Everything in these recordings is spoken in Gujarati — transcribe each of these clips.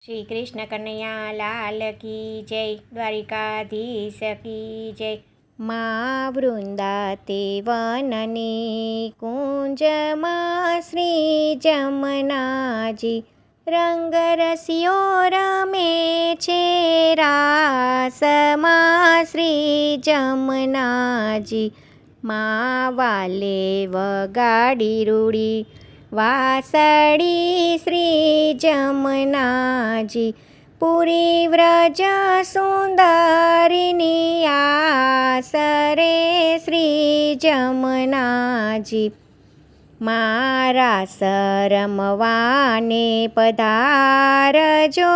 શ્રી કૃષ્ણ કનૈયા લાલ કી જય, દ્વારિકાધીશ કી જય. મા વૃંદાતે વનની કુંજમાં શ્રી જમનાજી, રંગરસિયો રમે છે રાસમાં શ્રી જમનાજી. મા વાલે વગાડી રૂડી વાસળી શ્રી જમનાજી, પુરી વ્રજ સુંદરીની આસરે શ્રી જમનાજી. મારા સરમવાને પધારજો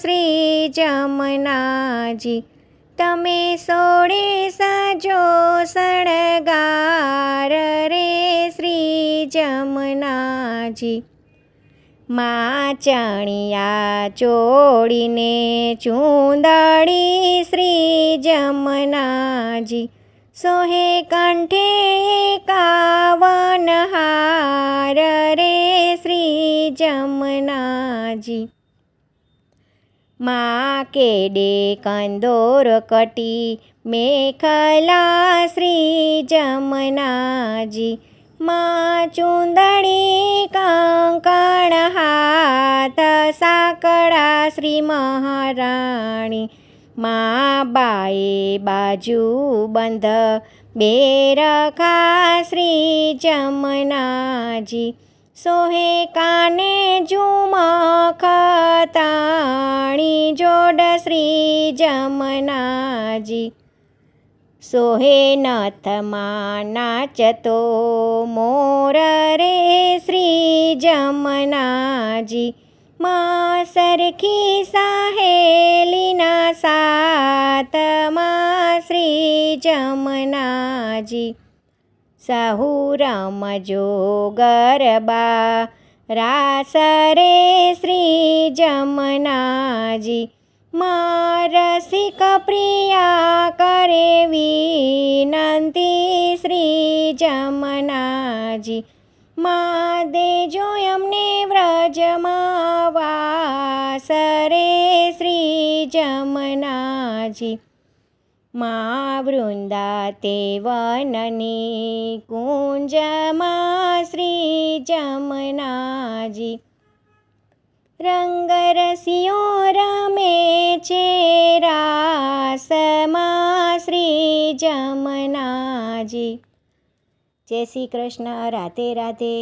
શ્રી જમનાજી, તમે સોળે સજો શણગાર રે શ્રી જમનાજી. મા ચણિયા ચોળીને ચૂંદડી શ્રી જમનાજી, સોહે કંઠે 51 હાર રે શ્રી જમનાજી. મા કેડે કંદોર કટી મેખલા શ્રી જમનાજી, મા ચૂંદડી કંકણ હાથ સાકળા શ્રી મહારાણી. મા બાએ બાજુ બંધ બેરખા શ્રી જમનાજી, સોહે કાને ઝુમખ તાણી જોડ શ્રી જમનાજી. સોહે નથમાં નાચતો મોર રે શ્રી જમનાજી, મા સરખી સાહેલીના સાથમાં શ્રી જમનાજી. સહુ રમજો ગરબા રાસ રે શ્રી જમનાજી, મા રસિક પ્રિયા કરે વિનંતી શ્રી જમનાજી. મા દેજો અમને વ્રજમાં વાસ રે શ્રી જમનાજી. મા વૃંદાતે વનની કુંજમાં શ્રી જમનાજી, રંગરસિયો રમે છે રાસમાં શ્રી જમનાજી. જય શ્રી કૃષ્ણ. રાધે રાધે.